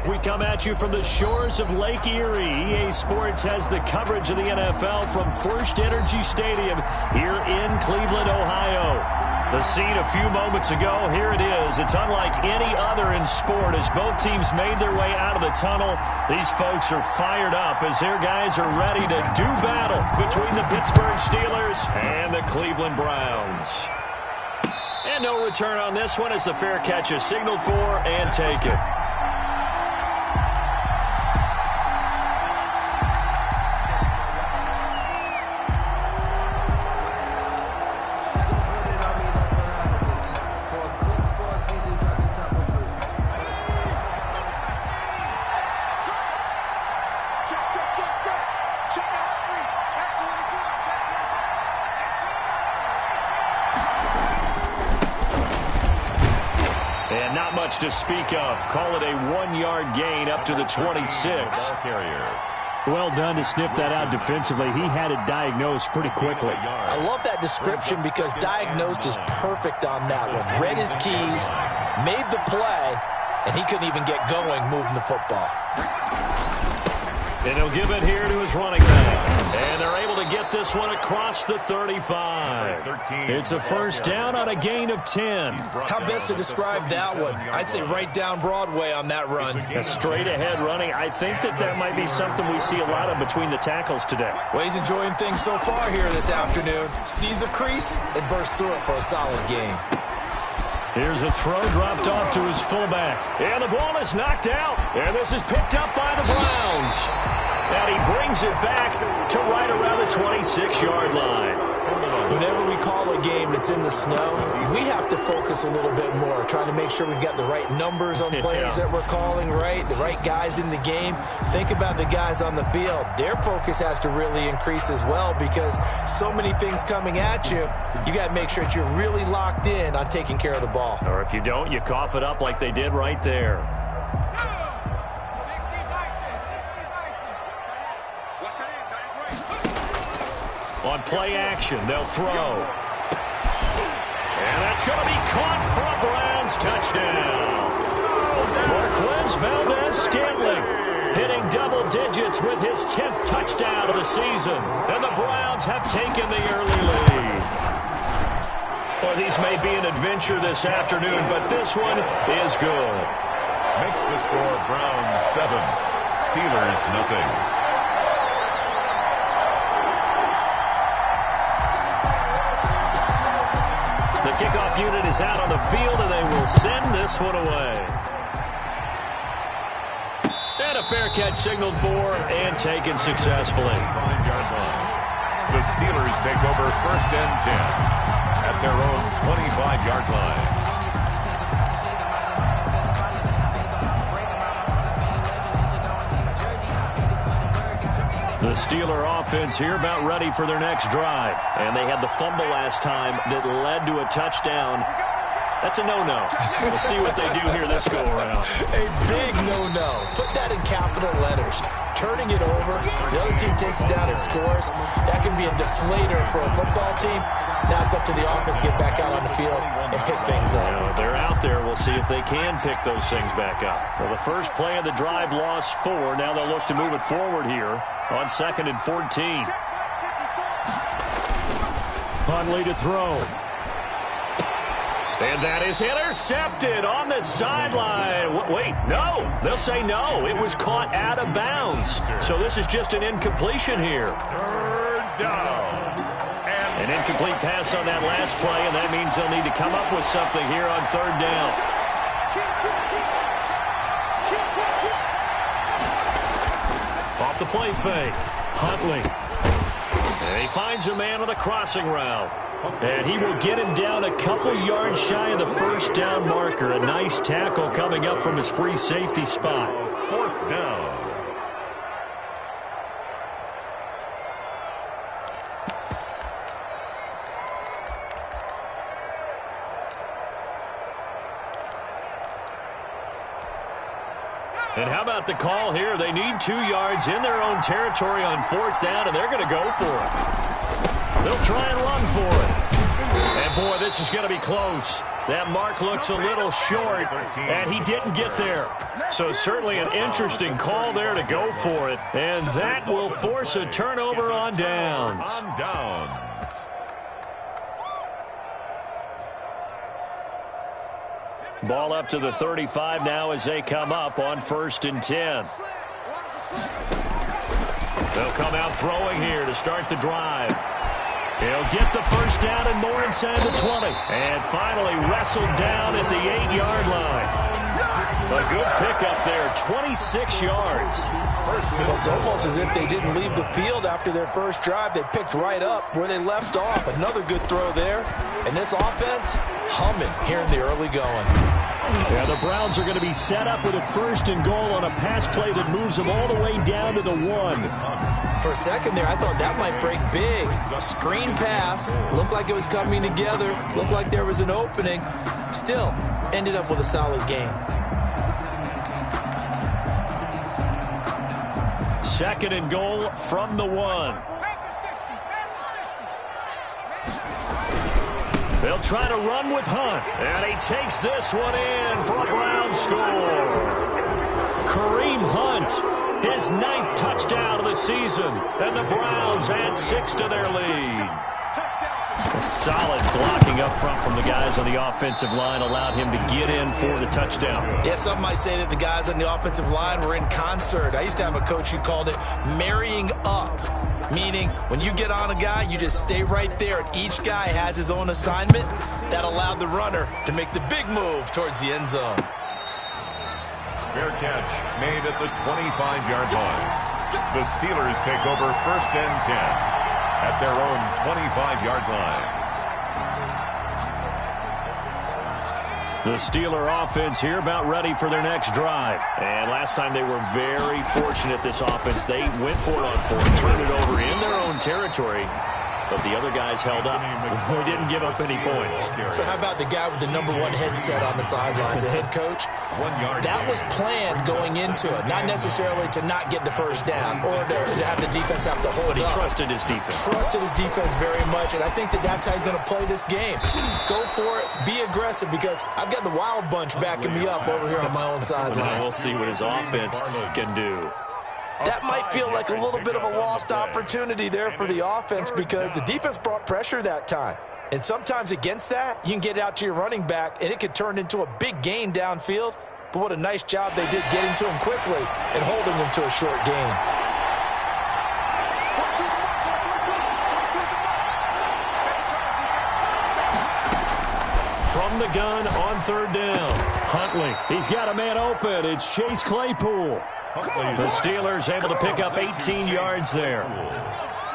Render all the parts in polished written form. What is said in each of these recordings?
We come at you from the shores of Lake Erie. EA Sports has the coverage of the NFL from First Energy Stadium here in Cleveland, Ohio. The scene a few moments ago, here it is. It's unlike any other in sport as both teams made their way out of the tunnel. These folks are fired up as their guys are ready to do battle between the Pittsburgh Steelers and the Cleveland Browns. And no return on this one as the fair catch is signaled for and taken. And not much to speak of. Call it a 1-yard gain up to the 26. Well done to sniff that out defensively. He had it diagnosed pretty quickly. I love that description because diagnosed is perfect on that one. Read his keys, made the play, and he couldn't even get going moving the football. And he'll give it here to his running back. And they're able to get this one across the 35. It's a first down on a gain of 10. How best to describe that one? I'd say right down Broadway on that run. A straight-ahead running. I think that might be something we see a lot of between the tackles today. Well, he's enjoying things so far here this afternoon. Sees a crease and bursts through it for a solid gain. Here's a throw dropped off to his fullback. And the ball is knocked out. And this is picked up by the Browns. And he brings it back to right around the 26-yard line. Whenever we call a game that's in the snow, we have to focus a little bit more, trying to make sure we've got the right numbers on players that we're calling, right? The right guys in the game. Think about the guys on the field. Their focus has to really increase as well because so many things coming at you, you got to make sure that you're really locked in on taking care of the ball. Or if you don't, you cough it up like they did right there. On play action, they'll throw. And that's going to be caught for a Browns touchdown. Marquez Valdez-Scantling hitting double digits with his 10th touchdown of the season. And the Browns have taken the early lead. Well, these may be an adventure this afternoon, but this one is good. Makes the score Browns 7, Steelers nothing. The kickoff unit is out on the field, and they will send this one away. And a fair catch signaled for and taken successfully. The Steelers take over first and 10 at their own 25-yard line. The Steeler offense here about ready for their next drive. And they had the fumble last time that led to a touchdown. That's a no-no. We'll see what they do here this go-around. A big no-no. Put that in capital letters. Turning it over, the other team takes it down and scores. That can be a deflator for a football team. Now it's up to the offense to get back out on the field and pick things up. They're out there. We'll see if they can pick those things back up. Well, the first play of the drive lost 4. Now they'll look to move it forward here on 2nd and 14. Huntley to throw. And that is intercepted on the sideline. Wait, no. They'll say no. It was caught out of bounds. So this is just an incompletion here. Third down. An incomplete pass on that last play, and that means they'll need to come up with something here on 3rd down. Off the play fake. Huntley. And he finds a man on the crossing route. And he will get him down a couple yards shy of the first down marker. A nice tackle coming up from his free safety spot. 4th down. And how about the call here? They need 2 yards in their own territory on 4th down, and they're going to go for it. They'll try and run for it. And, boy, this is going to be close. That mark looks a little short, and he didn't get there. So certainly an interesting call there to go for it. And that will force a turnover on downs. Ball up to the 35 now as they come up on 1st and 10. They'll come out throwing here to start the drive. He'll get the first down and more inside the 20. And finally wrestled down at the 8-yard line. A good pickup there, 26 yards. Well, it's almost as if they didn't leave the field after their first drive. They picked right up where they left off. Another good throw there. And this offense, humming here in the early going. Yeah, the Browns are going to be set up with a 1st and goal on a pass play that moves them all the way down to the 1. For a second there, I thought that might break big. Screen pass. Looked like it was coming together. Looked like there was an opening. Still, ended up with a solid game. 2nd and goal from the 1. They'll try to run with Hunt. And he takes this one in for a Brown score. Kareem Hunt, his 9th touchdown of the season. And the Browns add 6 to their lead. A solid blocking up front from the guys on the offensive line allowed him to get in for the touchdown. Yeah, some might say that the guys on the offensive line were in concert. I used to have a coach who called it marrying up, meaning when you get on a guy, you just stay right there, and each guy has his own assignment. That allowed the runner to make the big move towards the end zone. Fair catch made at the 25-yard line. The Steelers take over 1st and 10. At their own 25-yard line. The Steeler offense here about ready for their next drive. And last time they were very fortunate, this offense. They went for it on 4th, turned it over in their own territory. But the other guys held up. They didn't give up any points. So how about the guy with the #1 headset on the sidelines, the head coach? That was planned going into it. Not necessarily to not get the first down or to have the defense have to hold up. But he trusted his defense. Trusted his defense very much, and I think that that's how he's going to play this game. Go for it. Be aggressive, because I've got the Wild Bunch backing me up over here on my own sideline. We'll see what his offense can do. That might feel like a little bit of a lost opportunity there for the offense, because the defense brought pressure that time. And sometimes against that, you can get out to your running back, and it could turn into a big gain downfield. But what a nice job they did getting to him quickly and holding him to a short gain. From the gun on 3rd down. Huntley, he's got a man open. It's Chase Claypool. The Steelers able to pick up 18 yards there.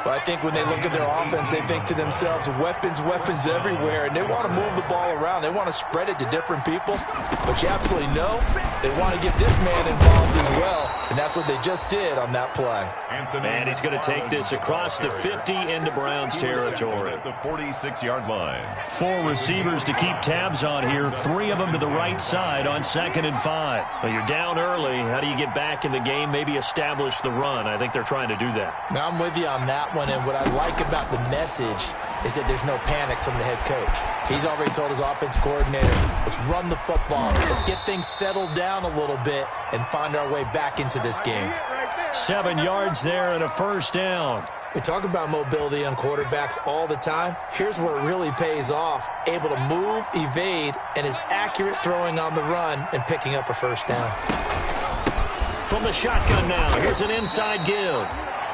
Well, I think when they look at their offense, they think to themselves, weapons, weapons everywhere, and they want to move the ball around. They want to spread it to different people. But you absolutely know they want to get this man involved as well, and that's what they just did on that play. And he's going to take this across the 50 into Browns territory. At the 46-yard line. 4 receivers to keep tabs on here, 3 of them to the right side on 2nd and 5. Well, you're down early. How do you get back in the game, maybe establish the run? I think they're trying to do that. Now, I'm with you on that one, and what I like about the message is that there's no panic from the head coach. He's already told his offensive coordinator, let's run the football. Let's get things settled down a little bit and find our way back into this game. 7 yards there and a first down. We talk about mobility on quarterbacks all the time. Here's where it really pays off. Able to move, evade, and is accurate throwing on the run and picking up a first down. From the shotgun now, here's an inside give.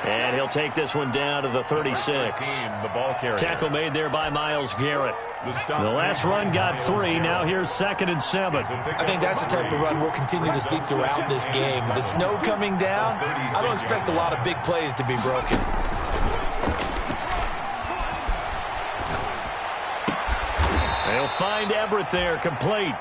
And he'll take this one down to the 36. Tackle made there by Myles Garrett. The last run got 3. Now here's 2nd and 7. I think that's the type of run we'll continue to see throughout this game. The snow coming down, I don't expect a lot of big plays to be broken. They'll find Everett there, complete.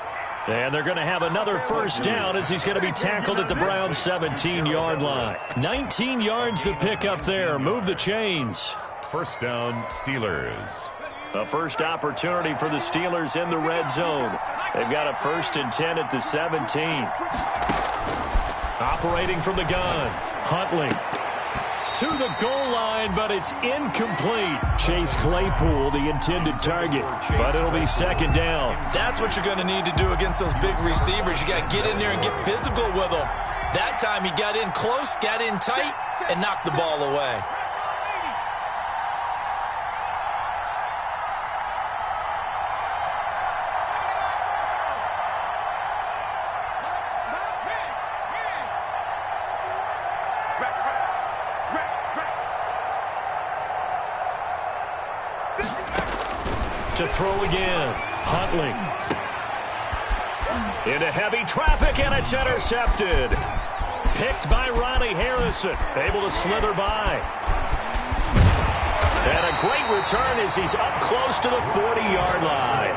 And they're going to have another first down as he's going to be tackled at the Browns' 17-yard line. 19 yards to pick up there. Move the chains. First down, Steelers. The first opportunity for the Steelers in the red zone. They've got a 1st and 10 at the 17. Operating from the gun, Huntley. to the goal line, but it's incomplete. Chase Claypool, the intended target, but it'll be second down. That's what you're going to need to do against those big receivers. You got to get in there and get physical with them. That time he got in close, got in tight, and knocked the ball away. To throw again. Huntley. Into heavy traffic, and it's intercepted. Picked by Ronnie Harrison. Able to slither by. And a great return as he's up close to the 40-yard line.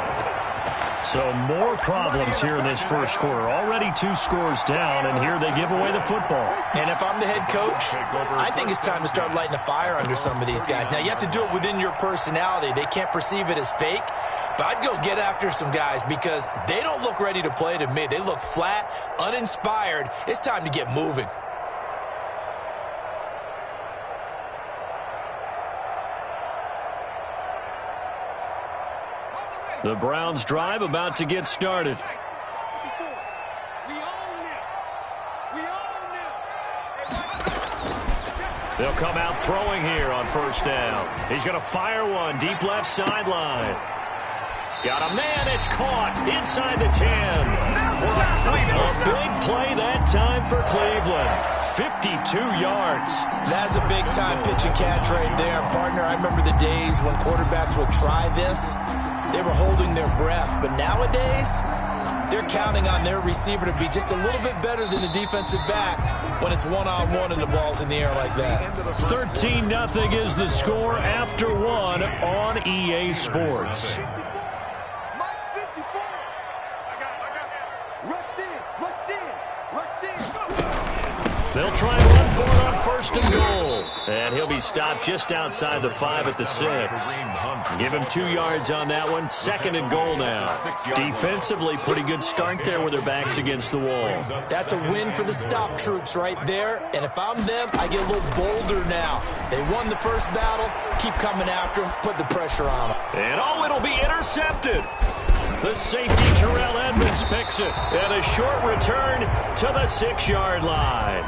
So more problems here in this first quarter. Already 2 scores down, and here they give away the football. And if I'm the head coach, I think it's time to start lighting a fire under some of these guys. Now, you have to do it within your personality. They can't perceive it as fake. But I'd go get after some guys because they don't look ready to play to me. They look flat, uninspired. It's time to get moving. The Browns drive about to get started. They'll come out throwing here on first down. He's going to fire one deep left sideline. Got a man. It's caught inside the 10. A big play that time for Cleveland. 52 yards. That's a big-time pitch and catch right there, partner. I remember the days when quarterbacks would try this. They were holding their breath. But nowadays, they're counting on their receiver to be just a little bit better than the defensive back when it's one-on-one and the ball's in the air like that. 13-0 is the score after 1 on EA Sports. They'll try and run for it on first and goal. And he'll be stopped just outside the 5 at the 6. Give him 2 yards on that one. Second and goal now. Defensively, pretty good start there with their backs against the wall. That's a win for the stop troops right there. And if I'm them, I get a little bolder now. They won the first battle. Keep coming after them. Put the pressure on them. And it'll be intercepted. The safety, Terrell Edmonds, picks it. And a short return to the 6-yard line.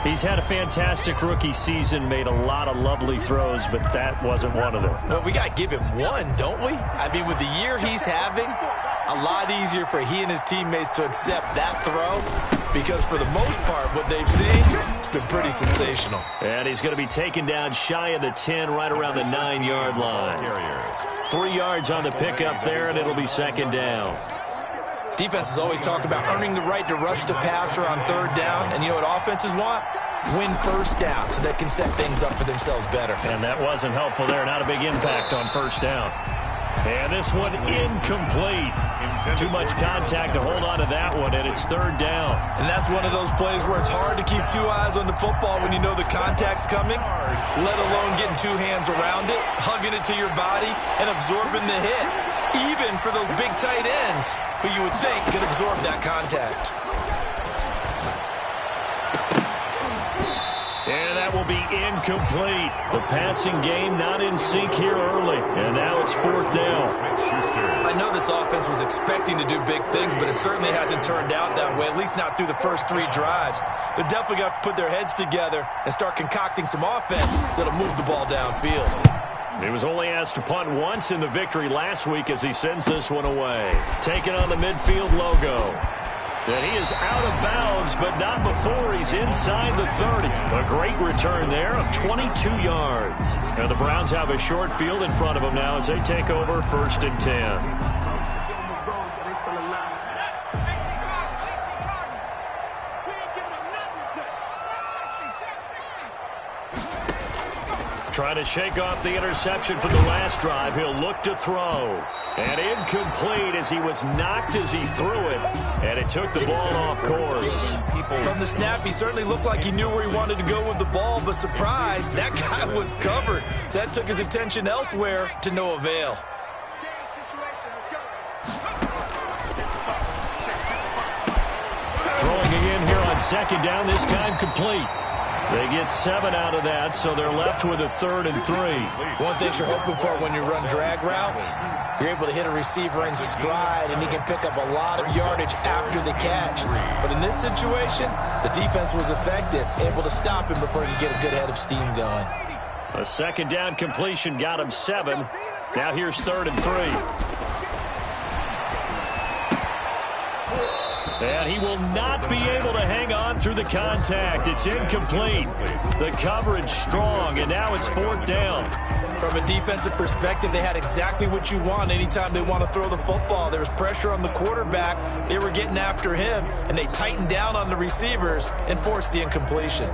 He's had a fantastic rookie season, made a lot of lovely throws, but that wasn't one of them. Well, we got to give him one, don't we? I mean, with the year he's having, a lot easier for he and his teammates to accept that throw because for the most part, what they've seen, it's been pretty sensational. And he's going to be taken down shy of the 10, right around the 9-yard line. 3 yards on the pickup there, and it'll be second down. Defenses always talk about earning the right to rush the passer on third down. And you know what offenses want? Win first down so they can set things up for themselves better. And that wasn't helpful there. Not a big impact on first down. And this one incomplete. Too much contact to hold on to that one, and it's third down. And that's one of those plays where it's hard to keep 2 eyes on the football when you know the contact's coming, let alone getting 2 hands around it, hugging it to your body, and absorbing the hit. Even for those big tight ends who you would think could absorb that contact. And that will be incomplete. The passing game not in sync here early. And now it's fourth down. I know this offense was expecting to do big things, but it certainly hasn't turned out that way, at least not through the first 3 drives. They're definitely going to have to put their heads together and start concocting some offense that'll move the ball downfield. He was only asked to punt once in the victory last week as he sends this one away. Taking on the midfield logo. And he is out of bounds, but not before he's inside the 30. A great return there of 22 yards. And the Browns have a short field in front of them now as they take over first and 10. Trying to shake off the interception from the last drive. He'll look to throw. And incomplete as he was knocked as he threw it. And it took the ball off course. From the snap, he certainly looked like he knew where he wanted to go with the ball. But surprise, that guy was covered. So that took his attention elsewhere to no avail. Throwing again here on second down, this time complete. They get 7 out of that, so they're left with a 3rd and 3. One thing you're hoping for when you run drag routes, you're able to hit a receiver in stride, and he can pick up a lot of yardage after the catch. But in this situation, the defense was effective, able to stop him before he could get a good head of steam going. A 2nd down completion got him 7. Now here's 3rd and 3. And he will not be able to hang on through the contact. It's incomplete. The coverage strong, and now it's 4th down. From a defensive perspective, they had exactly what you want anytime they want to throw the football. There was pressure on the quarterback. They were getting after him, and they tightened down on the receivers and forced the incompletion.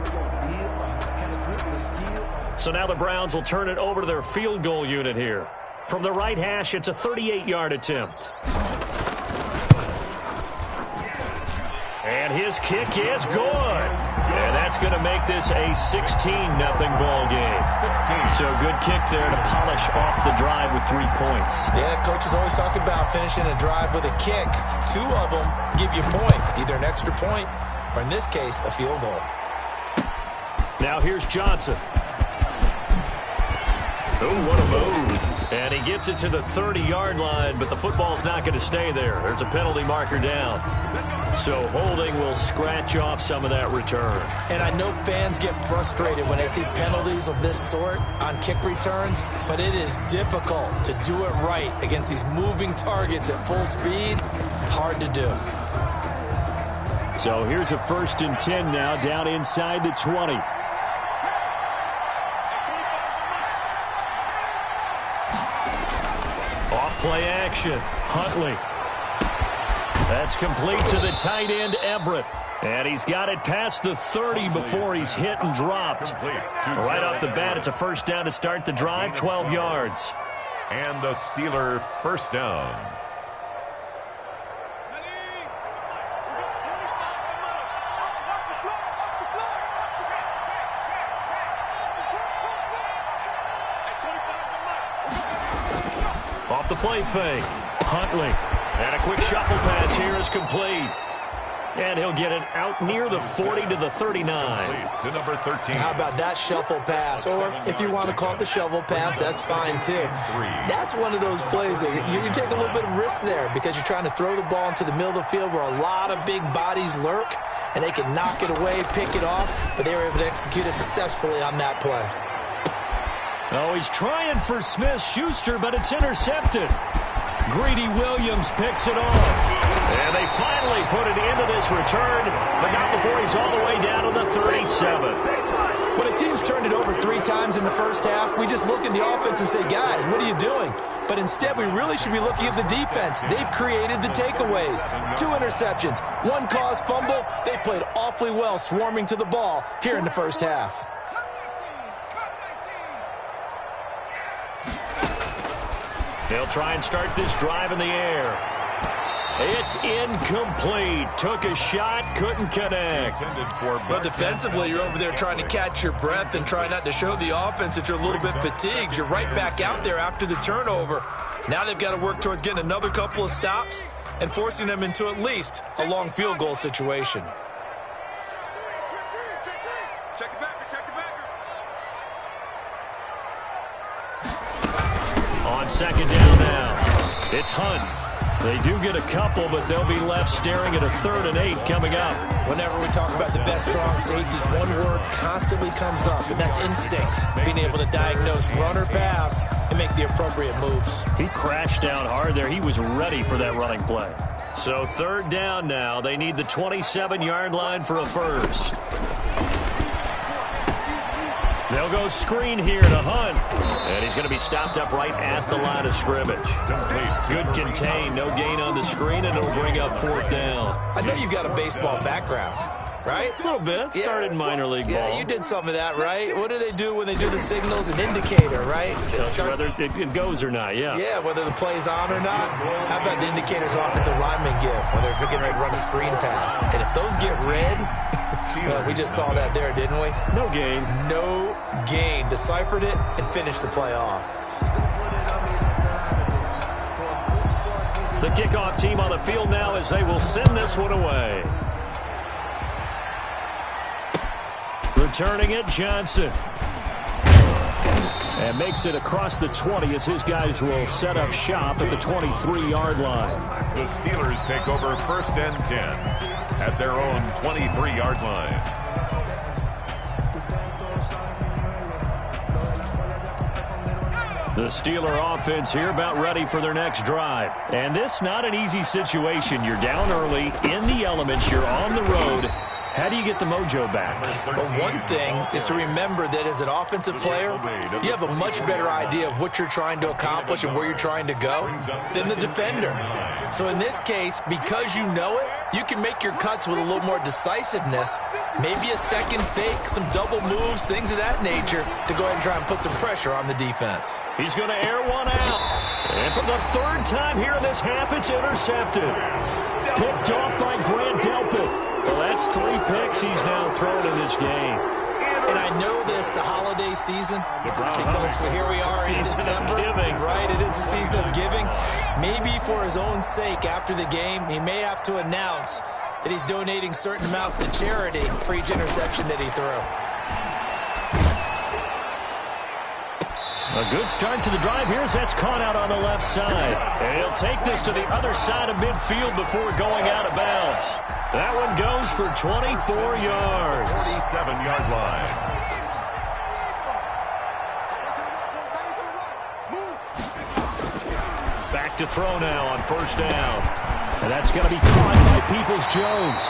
So now the Browns will turn it over to their field goal unit here. From the right hash, it's a 38-yard attempt. And his kick is good. And that's going to make this a 16-0 ball game. 16. So good kick there to polish off the drive with 3 points. Yeah, coaches always talk about finishing a drive with a kick. 2 of them give you points, either an extra point or, in this case, a field goal. Now here's Johnson. Oh, what a move. And he gets it to the 30-yard line, but the football's not going to stay there. There's a penalty marker down. So holding will scratch off some of that return. And I know fans get frustrated when they see penalties of this sort on kick returns, but it is difficult to do it right against these moving targets at full speed. Hard to do. So here's a 1st and 10 now, down inside the 20. Off play action. Huntley. That's complete to the tight end, Everett. And he's got it past the 30 before he's hit and dropped. Right off the bat, it's a 1st down to start the drive, 12 yards. And a Steeler 1st down. Off the play fake. Huntley. And a quick shuffle pass here is complete. And he'll get it out near the 40 to the 39. To number 13. How about that shuffle pass? Or if you want to call it the shovel pass, that's fine too. That's one of those plays that you can take a little bit of risk there because you're trying to throw the ball into the middle of the field where a lot of big bodies lurk, and they can knock it away, pick it off, but they were able to execute it successfully on that play. Oh, he's trying for Smith-Schuster, but it's intercepted. Greedy Williams picks it off. And they finally put it into this return, but not before he's all the way down to the 37. When a team's turned it over 3 times in the first half, we just look at the offense and say, guys, what are you doing? But instead, we really should be looking at the defense. They've created the takeaways. 2 interceptions, 1 caused fumble. They played awfully well swarming to the ball here in the first half. They'll try and start this drive in the air. It's incomplete. Took a shot, couldn't connect. But defensively, you're over there trying to catch your breath and try not to show the offense that you're a little bit fatigued. You're right back out there after the turnover. Now they've got to work towards getting another couple of stops and forcing them into at least a long field goal situation. On 2nd down now, it's Hunt. They do get a couple, but they'll be left staring at a 3rd and 8 coming up. Whenever we talk about the best strong safeties, one word constantly comes up, and that's instincts. Being able to diagnose run or pass and make the appropriate moves. He crashed down hard there. He was ready for that running play. So 3rd down now. They need the 27-yard line for a first. They'll go screen here to Hunt. And he's going to be stopped up right at the line of scrimmage. Good contain, no gain on the screen, and it'll bring up 4th down. I know you've got a baseball background, right? A little bit. Started minor league ball. Yeah, you did some of that, right? What do they do when they do the signals? An indicator, right? Whether it goes or not, yeah. Yeah, whether the play's on or not. How about the indicators offensive linemen give when they're getting ready to run a screen pass? And if those get red, well, we just saw that there, didn't we? No gain. No gain. Deciphered it and finished the play off. The kickoff team on the field now as they will send this one away. Returning it, Johnson. And makes it across the 20 as his guys will set up shop at the 23-yard line. The Steelers take over 1st and 10 at their own 23-yard line. The Steeler offense here about ready for their next drive. And this not an easy situation. You're down early, in the elements, you're on the road. How do you get the mojo back? Well, one thing is to remember that as an offensive player, you have a much better idea of what you're trying to accomplish and where you're trying to go than the defender. So in this case, because you know it, you can make your cuts with a little more decisiveness, maybe a second fake, some double moves, things of that nature, to go ahead and try and put some pressure on the defense. He's going to air one out. And for the third time here in this half, it's intercepted. Picked off by Grant Delpit. Well, that's 3 picks he's now thrown in this game. And I know this, the holiday season, because here we are in December. Right, it is the season of giving. Maybe for his own sake, after the game, he may have to announce that he's donating certain amounts to charity for each interception that he threw. A good start to the drive here as that's caught out on the left side. And he'll take this to the other side of midfield before going out of bounds. That one goes for 24 yards. 47-yard line. Back to throw now on 1st down. And that's going to be caught by Peoples-Jones.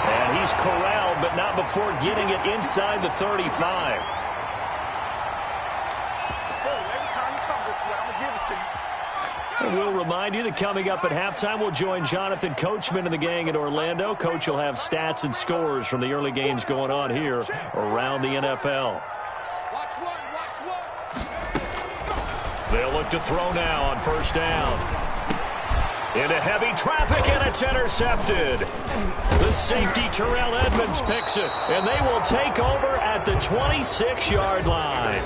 And he's corralled, but not before getting it inside the 35. We'll remind you that coming up at halftime, we'll join Jonathan Coachman and the gang in Orlando. Coach will have stats and scores from the early games going on here around the NFL. They'll look to throw now on 1st down. Into heavy traffic, and it's intercepted. The safety, Terrell Edmonds, picks it, and they will take over at the 26-yard line.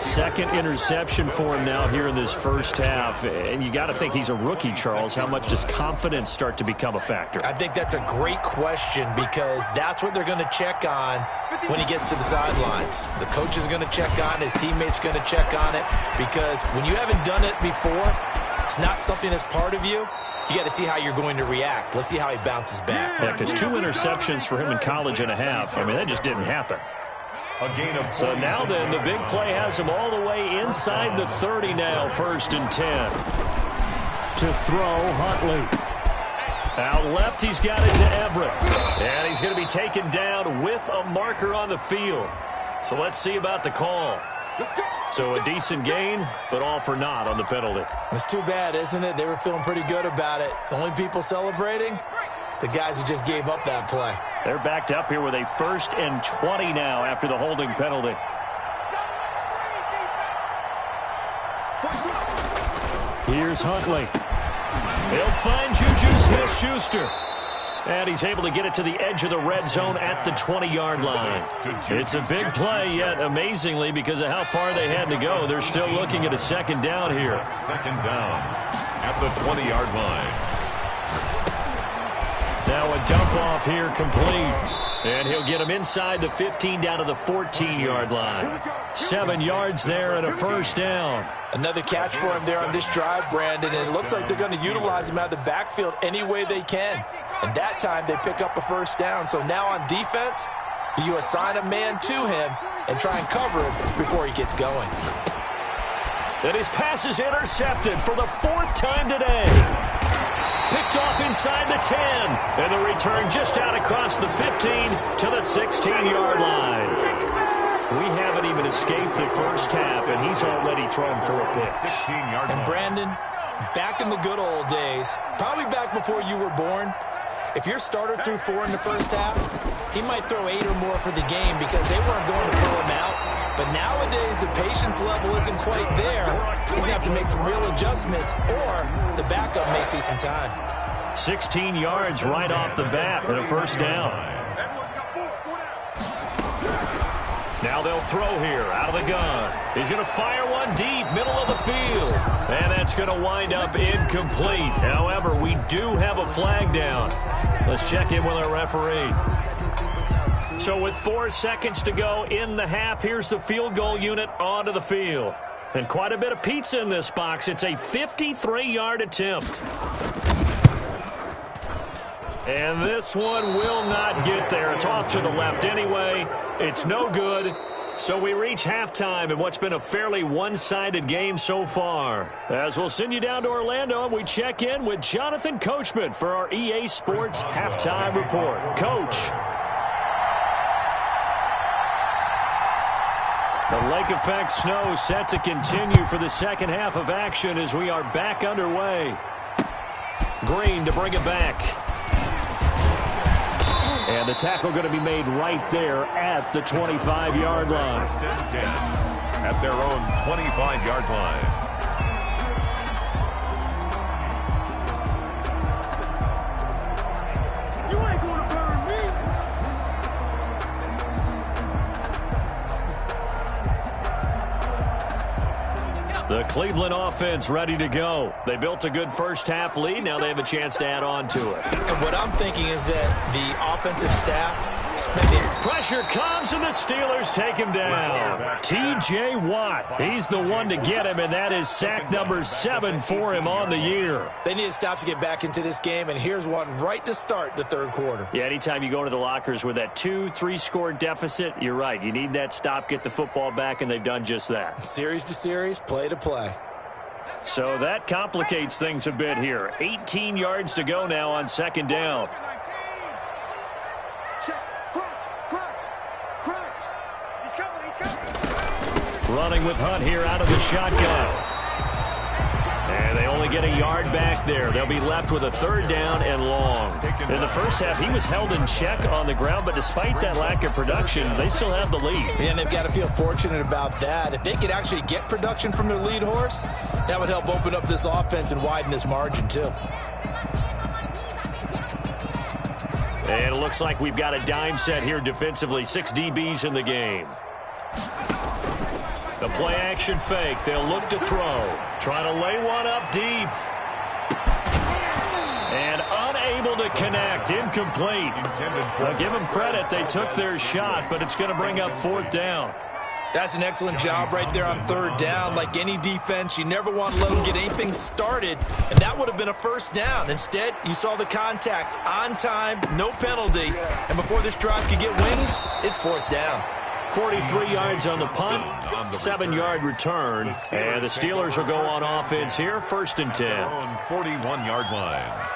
Second interception for him now here in this first half. And you got to think he's a rookie, Charles. How much does confidence start to become a factor? I think that's a great question because that's what they're going to check on when he gets to the sidelines. The coach is going to check on it. His teammates going to check on it because when you haven't done it before, it's not something that's part of you. You got to see how you're going to react. Let's see how he bounces back. Yeah, because 2 interceptions for him in college and a half. I mean, that just didn't happen. So now then, the big play has him all the way inside the 30 now, 1st and 10. To throw, Huntley. Out left, he's got it to Everett. And he's going to be taken down with a marker on the field. So let's see about the call. So a decent gain, but all for naught on the penalty. It's too bad, isn't it? They were feeling pretty good about it. The only people celebrating, the guys who just gave up that play. They're backed up here with a 1st and 20 now after the holding penalty. Here's Huntley. He'll find Juju Smith-Schuster. And he's able to get it to the edge of the red zone at the 20-yard line. It's a big play, yet amazingly, because of how far they had to go, they're still looking at a 2nd down here. 2nd down at the 20-yard line. Now a dump off here complete. And he'll get him inside the 15 down to the 14-yard line. 7 yards there and a 1st down. Another catch for him there on this drive, Brandon, and it looks like they're going to utilize him out of the backfield any way they can. And that time they pick up a 1st down. So now on defense, do you assign a man to him and try and cover him before he gets going? And his pass is intercepted for the 4th time today. Picked off inside the 10. And the return just out across the 15 to the 16-yard line. We haven't even escaped the first half, and he's already thrown 4 picks. And Brandon, back in the good old days, probably back before you were born, if your starter threw 4 in the first half, he might throw 8 or more for the game because they weren't going to pull him out. But nowadays, the patience level isn't quite there. He's going to have to make some real adjustments, or the backup may see some time. 16 yards right off the bat and a 1st down. Now they'll throw here out of the gun. He's going to fire one deep, middle of the field. And that's going to wind up incomplete. However, we do have a flag down. Let's check in with our referee. So with 4 seconds to go in the half, here's the field goal unit onto the field. And quite a bit of pizza in this box. It's a 53-yard attempt. And this one will not get there. It's off to the left anyway. It's no good. So we reach halftime in what's been a fairly one-sided game so far. As we'll send you down to Orlando, and we check in with Jonathan Coachman for our EA Sports Halftime Report. Coach. The lake effect snow set to continue for the second half of action as we are back underway. Green to bring it back. And the tackle going to be made right there at the 25-yard line. First and 10 at their own 25-yard line. The Cleveland offense ready to go. They built a good first-half lead. Now they have a chance to add on to it. And what I'm thinking is that the offensive staff spending... Pressure comes, and the Steelers take him down. T.J. Watt, he's the one to get him, and that is sack number 7 for him on the year. They need to stop to get back into this game, and here's one right to start the third quarter. Yeah, anytime you go to the lockers with that 2-3-score deficit, you're right. You need that stop, get the football back, and they've done just that. Series to series, play to play. So that complicates things a bit here. 18 yards to go now on second down. Running with Hunt here out of the shotgun. And they only get a yard back there. They'll be left with a third down and long. In the first half, he was held in check on the ground, but despite that lack of production, they still have the lead. And they've got to feel fortunate about that. If they could actually get production from their lead horse, that would help open up this offense and widen this margin too. And it looks like we've got a dime set here defensively. 6 DBs in the game. The play action fake. They'll look to throw. Trying to lay one up deep. And unable to connect. Incomplete. Now give them credit. They took their shot, but it's going to bring up fourth down. That's an excellent job right there on third down. Like any defense, you never want to let them get anything started, and that would have been a first down. Instead, you saw the contact on time, no penalty, and before this drive could get wings, it's fourth down. 43 yards on the punt, 7-yard return, and the Steelers will go on offense here, first and 10. 41-yard line.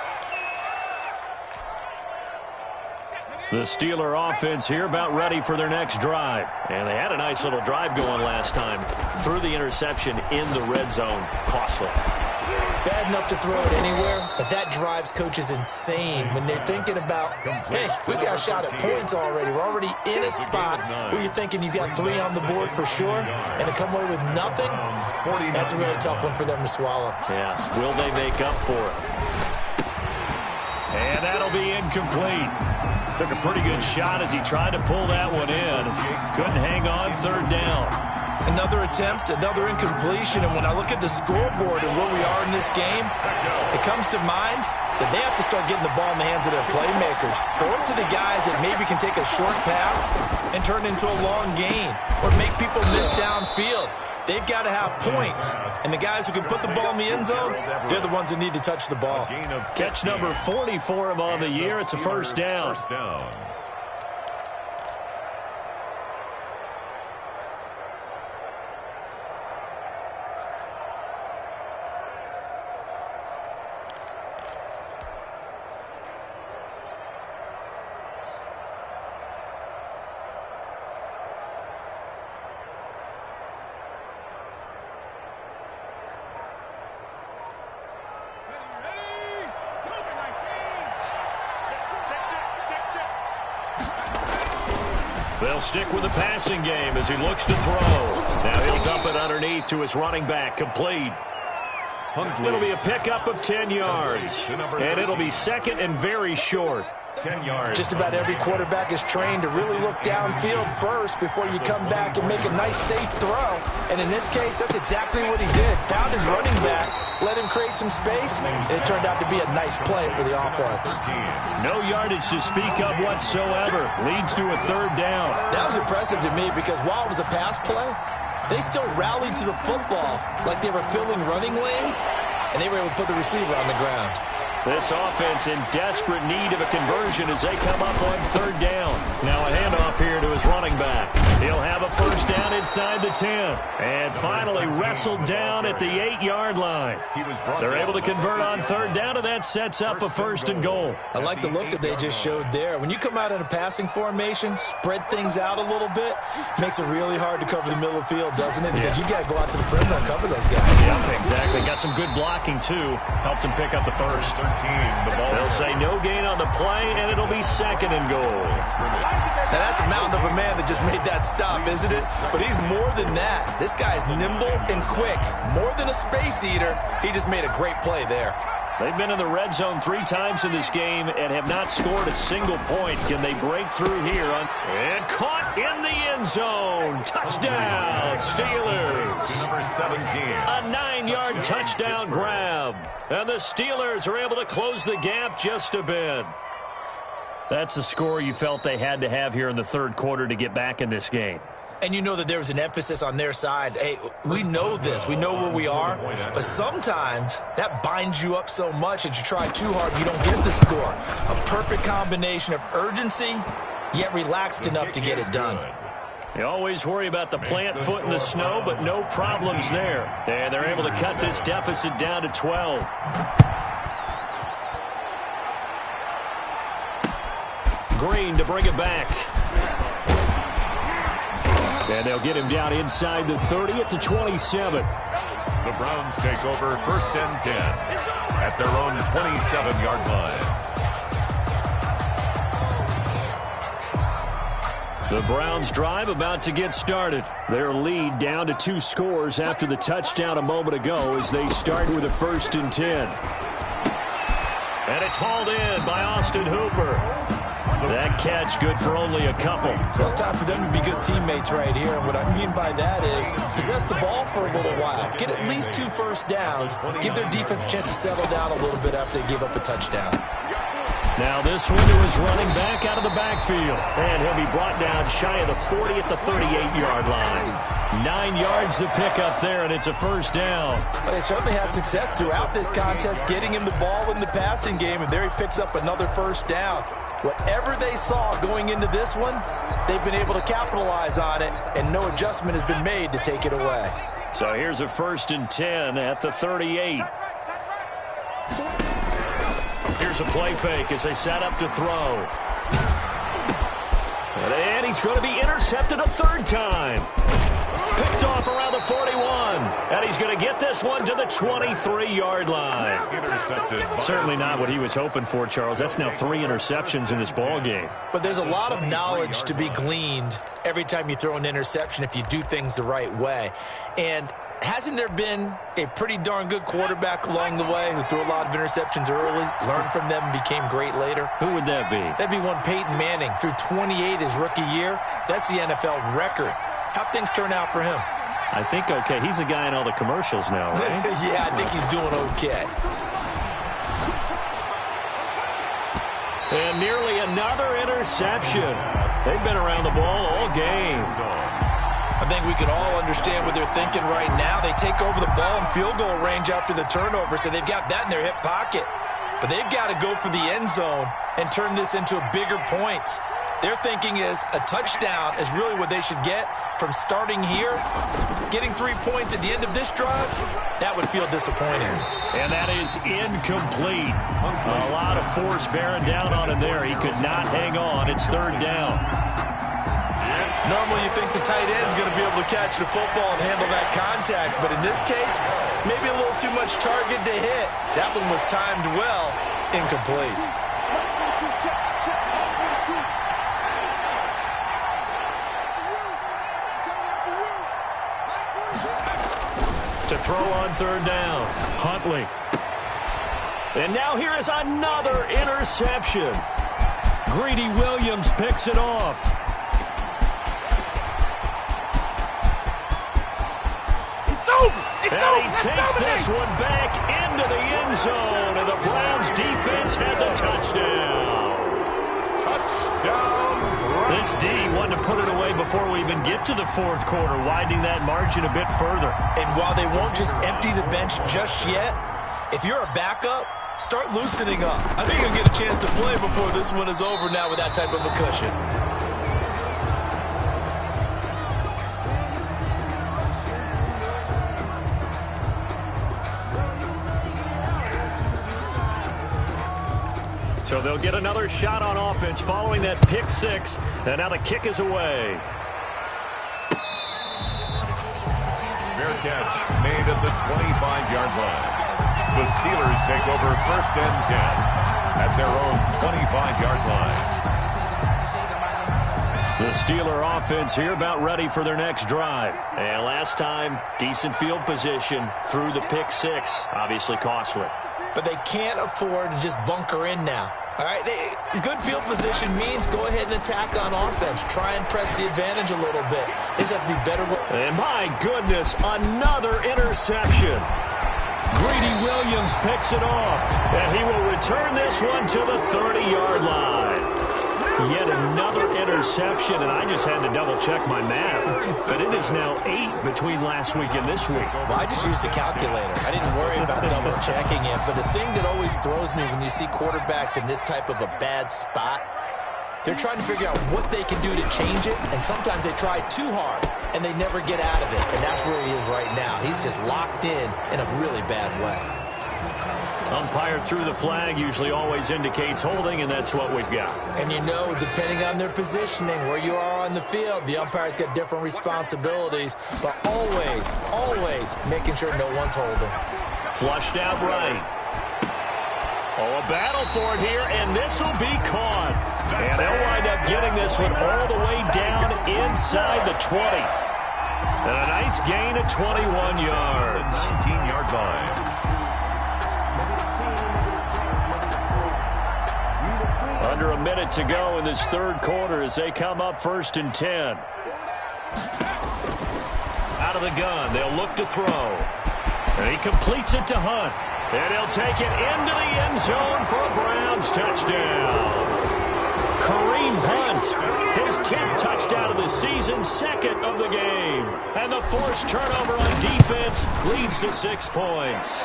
The Steeler offense here about ready for their next drive. And they had a nice little drive going last time. Threw the interception in the red zone. Costly. Bad enough to throw it anywhere, but that drives coaches insane when they're thinking about, hey, we got a shot at points already. We're already in a spot where you're thinking you've got 3 on the board for sure, and to come away with nothing, that's a really tough one for them to swallow. Yeah, will they make up for it? And that'll be incomplete. Took a pretty good shot as he tried to pull that one in. Couldn't hang on third down. Another attempt, another incompletion, and when I look at the scoreboard and where we are in this game, it comes to mind that they have to start getting the ball in the hands of their playmakers. Throw it to the guys that maybe can take a short pass and turn it into a long gain or make people miss downfield. They've got to have points, and the guys who can put the ball in the end zone, they're the ones that need to touch the ball. Catch number 40 for him on the year. It's a first down. They'll stick with the passing game as he looks to throw. Now he'll dump it underneath to his running back. Complete. It'll be a pickup of 10 yards. And it'll be second and very short. 10 yards. Just about every quarterback is trained to really look downfield first before you come back and make a nice, safe throw. And in this case, that's exactly what he did. Found his running back, let him create some space, and it turned out to be a nice play for the offense. No yardage to speak of whatsoever. Leads to a third down. That was impressive to me because while it was a pass play, they still rallied to the football like they were filling running lanes, and they were able to put the receiver on the ground. This offense in desperate need of a conversion as they come up on third down. Now a handoff here to his running back. He'll have a first down inside the 10. And finally wrestled down at the 8-yard line. They're able to convert on third down, and that sets up a first and goal. I like the look that they just showed there. When you come out in a passing formation, spread things out a little bit, makes it really hard to cover the middle of the field, doesn't it? Because you got to go out to the perimeter and cover those guys. Yeah, exactly. Got some good blocking, too. Helped him pick up the first. They'll say no gain on the play, and it'll be second and goal. Now, that's a mountain of a man that just made that stop, isn't it? But he's more than that. This guy is nimble and quick. More than a space eater, he just made a great play there. They've been in the red zone 3 times in this game and have not scored a single point. Can they break through here? And caught in the end zone. Touchdown, Steelers. Number 17. A 9-yard touchdown grab. And the Steelers are able to close the gap just a bit. That's a score you felt they had to have here in the third quarter to get back in this game. And you know that there was an emphasis on their side. Hey, we know this. We know where we are. But sometimes that binds you up so much that you try too hard, you don't get the score. A perfect combination of urgency, yet relaxed enough to get it done. You always worry about the plant foot in the snow, but no problems there. And they're able to cut this deficit down to 12. Green to bring it back. And they'll get him down inside the 30 at the 27. The Browns take over first and 10 at their own 27-yard line. The Browns drive about to get started. Their lead down to 2 scores after the touchdown a moment ago as they start with a first and 10. And it's hauled in by Austin Hooper. That catch good for only a couple. Well, it's time for them to be good teammates right here. And what I mean by that is possess the ball for a little while. Get at least 2 first downs. Give their defense a chance to settle down a little bit after they give up a touchdown. Now this one to his running back out of the backfield. And he'll be brought down shy of the 40 at the 38-yard line. 9 yards to pick up there, and it's a first down. But they certainly had success throughout this contest, getting him the ball in the passing game, and there he picks up another first down. Whatever they saw going into this one, they've been able to capitalize on it, and no adjustment has been made to take it away. So here's a first and 10 at the 38. Here's a play fake as they set up to throw. And he's going to be intercepted a third time. Picked off around the 41. And he's going to get this one to the 23-yard line. Certainly not what he was hoping for, Charles. That's now 3 interceptions in this ball game. But there's a lot of knowledge to be gleaned every time you throw an interception if you do things the right way. And hasn't there been a pretty darn good quarterback along the way who threw a lot of interceptions early, learned from them, and became great later? Who would that be? That'd be one Peyton Manning. Threw 28 his rookie year. That's the NFL record. How'd things turn out for him? I think okay. He's a guy in all the commercials now, right? Yeah, I think he's doing okay. And nearly another interception. They've been around the ball all game. I think we can all understand what they're thinking right now. They take over the ball in field goal range after the turnover, so they've got that in their hip pocket. But they've got to go for the end zone and turn this into bigger points. Their thinking is a touchdown is really what they should get from starting here. Getting 3 points at the end of this drive, that would feel disappointing. And that is incomplete. A lot of force bearing down on him there. He could not hang on. It's third down. Normally you think the tight end's going to be able to catch the football and handle that contact, but in this case, maybe a little too much target to hit. That one was timed well, incomplete. To throw on third down, Huntley. And now here is another interception. Greedy Williams picks it off. And he takes this one back into the end zone, and the Browns defense has a touchdown. Touchdown. This D wanted to put it away before we even get to the fourth quarter, widening that margin a bit further. And while they won't just empty the bench just yet, if you're a backup, start loosening up. I think you'll get a chance to play before this one is over now with that type of a cushion. So they'll get another shot on offense following that pick six. And now the kick is away. Fair catch made at the 25-yard line. The Steelers take over first and 10 at their own 25-yard line. The Steeler offense here about ready for their next drive. And last time, decent field position through the pick six. Obviously costly. But they can't afford to just bunker in now. All right, good field position means go ahead and attack on offense. Try and press the advantage a little bit. They just have to be better. And my goodness, another interception. Greedy Williams picks it off. And he will return this one to the 30-yard line. Yet another interception, and I just had to double-check my math. But it is now 8 between last week and this week. Well, I just used a calculator. I didn't worry about double-checking it. But the thing that always throws me when you see quarterbacks in this type of a bad spot, they're trying to figure out what they can do to change it, and sometimes they try too hard, and they never get out of it. And that's where he is right now. He's just locked in a really bad way. Umpire threw the flag, usually always indicates holding, and that's what we've got. And you know, depending on their positioning, where you are on the field, the umpire's got different responsibilities, but always making sure no one's holding. Flushed out right. Oh, a battle for it here, and this will be caught. And they'll wind up getting this one all the way down inside the 20. And a nice gain of 21 yards. 19-yard line. Under a minute to go in this third quarter as they come up first and 10. Out of the gun, they'll look to throw. And he completes it to Hunt. And he'll take it into the end zone for a Browns touchdown. Kareem Hunt, his 10th touchdown of the season, second of the game. And the forced turnover on defense leads to 6 points.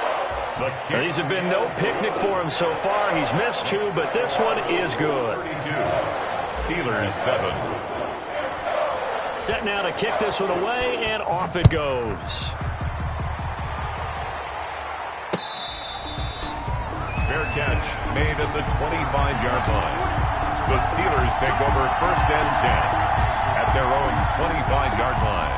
These have been no picnic for him so far. He's missed 2, but this one is good. 32. Steelers 7. Set now to kick this one away, and off it goes. Fair catch made at the 25-yard line. The Steelers take over first and 10 at their own 25-yard line.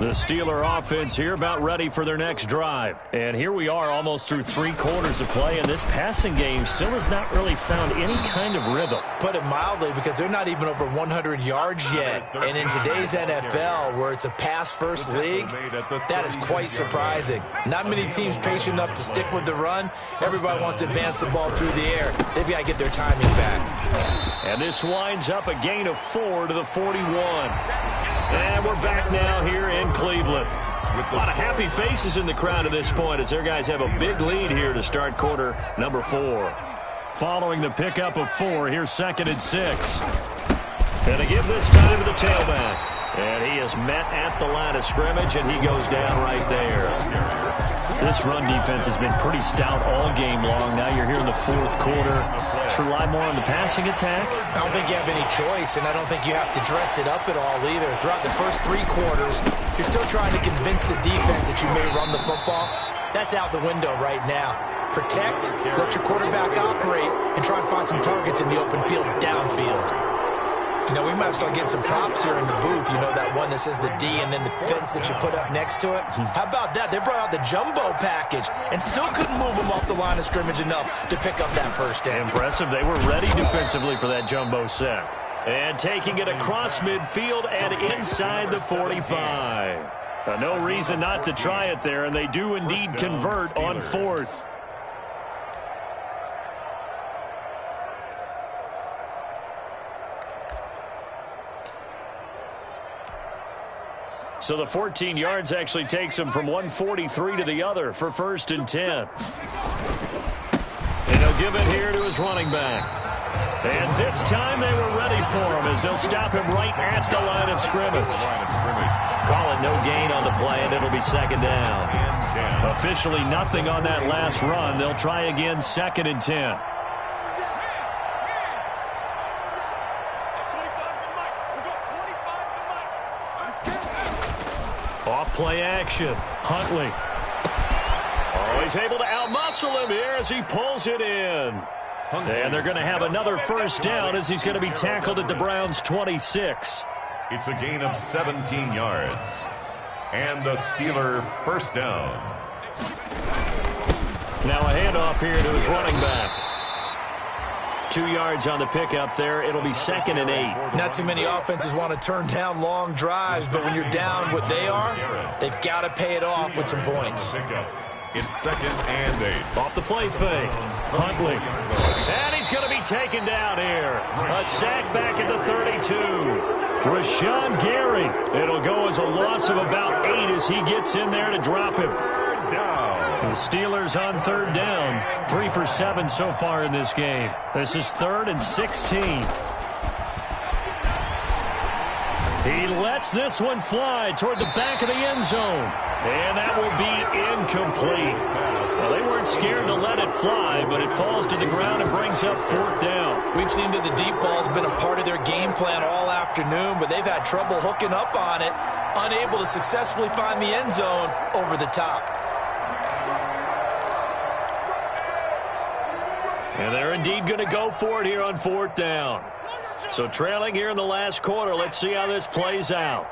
The Steeler offense here about ready for their next drive. And here we are almost through 3 quarters of play, and this passing game still has not really found any kind of rhythm. Put it mildly, because they're not even over 100 yards yet. And in today's NFL, where it's a pass-first league, that is quite surprising. Not many teams patient enough to stick with the run. Everybody wants to advance the ball through the air. They've got to get their timing back. And this winds up a gain of 4 to the 41. And we're back now here in Cleveland. A lot of happy faces in the crowd at this point as their guys have a big lead here to start quarter number 4. Following the pickup of 4, here's 2nd and 6. And they give this time to the tailback. And he is met at the line of scrimmage, and he goes down right there. This run defense has been pretty stout all game long. Now you're here in the fourth quarter. Let's rely more on the passing attack. I don't think you have any choice, and I don't think you have to dress it up at all either. Throughout the first 3 quarters, you're still trying to convince the defense that you may run the football. That's out the window right now. Protect, let your quarterback operate, and try and find some targets in the open field downfield. You know, we might start getting some props here in the booth. You know, that one that says the D and then the fence that you put up next to it? How about that? They brought out the jumbo package and still couldn't move them off the line of scrimmage enough to pick up that first down. Impressive. They were ready defensively for that jumbo set. And taking it across midfield and inside the 45. No reason not to try it there, and they do indeed convert on fourth. So the 14 yards actually takes him from 143 to the other for 1st and 10. And he'll give it here to his running back. And this time they were ready for him as they'll stop him right at the line of scrimmage. Call it no gain on the play, and it'll be 2nd down. Officially nothing on that last run. They'll try again 2nd and 10. Off-play action. Huntley. Oh, he's able to outmuscle him here as he pulls it in. And they're going to have another 1st down as he's going to be tackled at the Browns' 26. It's a gain of 17 yards. And a Steeler 1st down. Now a handoff here to his running back. 2 yards on the pickup there. It'll be 2nd and 8. Not too many offenses want to turn down long drives, but when you're down what they are, they've got to pay it off with some points. It's 2nd and 8. Off the play fake. Huntley. And he's going to be taken down here. A sack back at the 32. Rashawn Gary. It'll go as a loss of about 8 as he gets in there to drop him. The Steelers on 3rd down. 3 for 7 so far in this game. This is 3rd and 16. He lets this one fly toward the back of the end zone. And that will be incomplete. Well, they weren't scared to let it fly, but it falls to the ground and brings up 4th down. We've seen that the deep ball's been a part of their game plan all afternoon, but they've had trouble hooking up on it, unable to successfully find the end zone over the top. And they're indeed going to go for it here on 4th down. So trailing here in the last quarter, let's see how this plays out.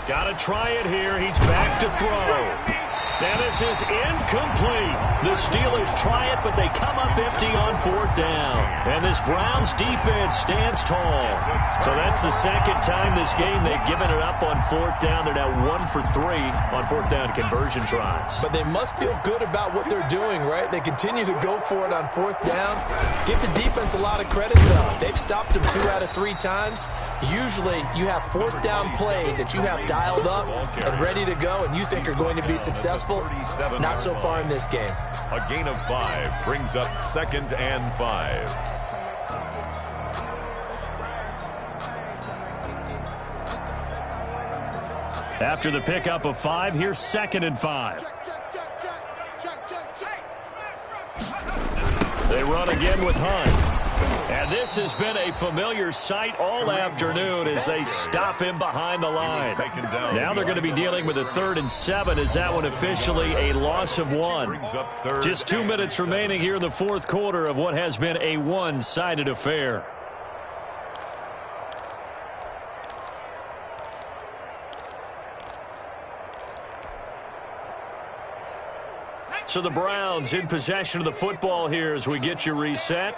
Got to try it here. He's back to throw. Now this is incomplete. The Steelers try it, but they come up empty on 4th down. And this Browns defense stands tall. So that's the 2nd time this game they've given it up on 4th down. They're now 1 for 3 on 4th down conversion tries. But they must feel good about what they're doing, right? They continue to go for it on 4th down. Give the defense a lot of credit, though. They've stopped them 2 out of 3 times. Usually you have 4th down plays that you have dialed up and ready to go and you think are going to be successful. Not so far in this game. A gain of 5 brings up 2nd and 5. After the pickup of 5, here's 2nd and 5. They run again with Hunt. And this has been a familiar sight all afternoon as they stop him behind the line. Now they're going to be dealing with a 3rd and 7 as that one officially a loss of 1. Just 2 minutes remaining here in the 4th quarter of what has been a one-sided affair. So the Browns in possession of the football here as we get you reset.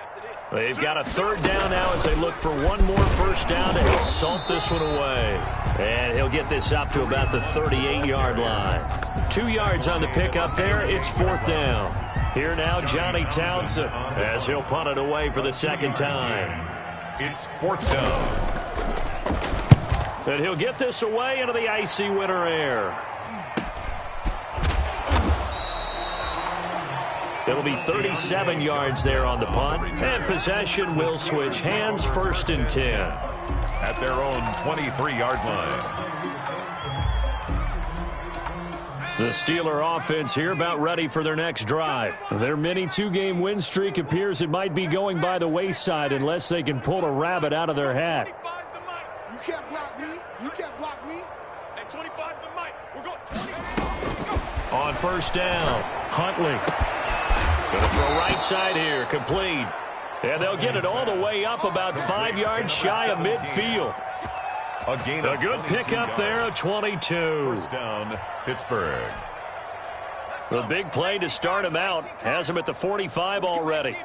They've got a 3rd down now as they look for one more 1st down to help salt this one away. And he'll get this up to about the 38-yard line. 2 yards on the pickup there. It's 4th down. Here now, Johnny Townsend as he'll punt it away for the 2nd time. It's 4th down. And he'll get this away into the icy winter air. It'll be 37 yards there on the punt. And possession will switch hands, 1st and 10. At their own 23-yard line. The Steeler offense here about ready for their next drive. Their mini 2-game win streak appears it might be going by the wayside unless they can pull a rabbit out of their hat. You can't block me. You can't block me. At 25 the mic. We're going 25. On 1st down, Huntley. Going to throw right side here, complete. And they'll get it all the way up about 5 yards shy of midfield. A good pickup there at 22. 1st down, Pittsburgh. The big play to start him out. Has him at the 45 already.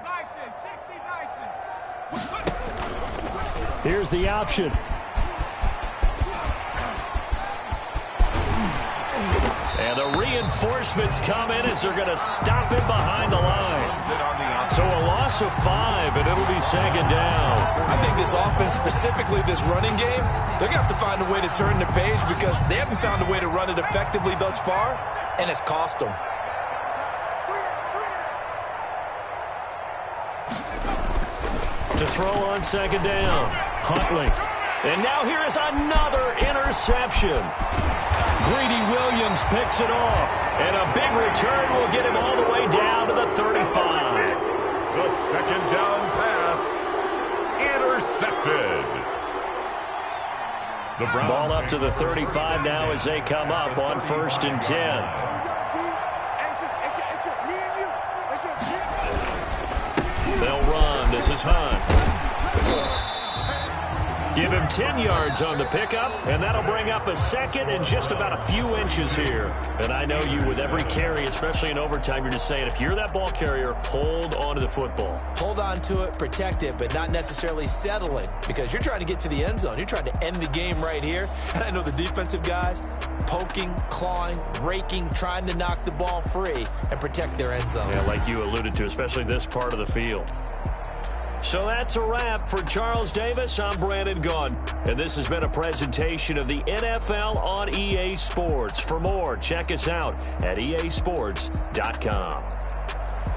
Here's the option. And the reinforcements come in as they're going to stop him behind the line. So a loss of 5, and it'll be second down. I think this offense, specifically this running game, they're going to have to find a way to turn the page because they haven't found a way to run it effectively thus far, and it's cost them. To throw on second down, Huntley. And now here is another interception. Greedy Williams picks it off. And a big return will get him all the way down to the 35. The second down pass intercepted. The Browns ball up to the 35 now as they come up on 1st and 10. They'll run. This is Hunt. Give him 10 yards on the pickup, and that'll bring up a second and just about a few inches here. And I know you, with every carry, especially in overtime, you're just saying, if you're that ball carrier, hold on to the football. Hold on to it, protect it, but not necessarily settle it, because you're trying to get to the end zone. You're trying to end the game right here. And I know the defensive guys poking, clawing, raking, trying to knock the ball free and protect their end zone. Yeah, like you alluded to, especially this part of the field. So that's a wrap for Charles Davis. I'm Brandon Gaudin, and this has been a presentation of the NFL on EA Sports. For more, check us out at easports.com.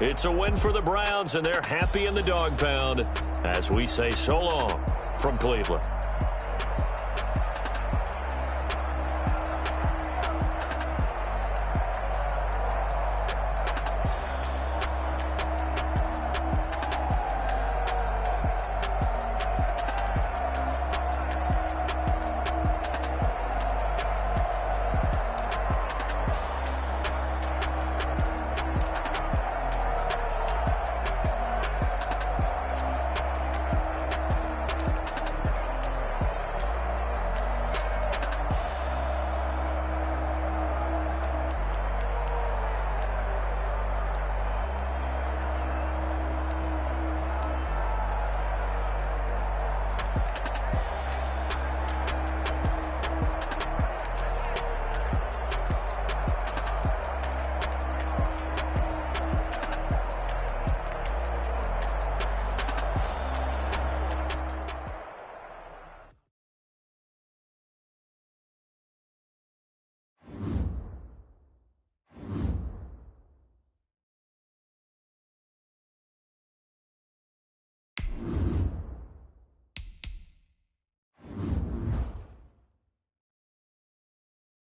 It's a win for the Browns, and they're happy in the dog pound as we say so long from Cleveland.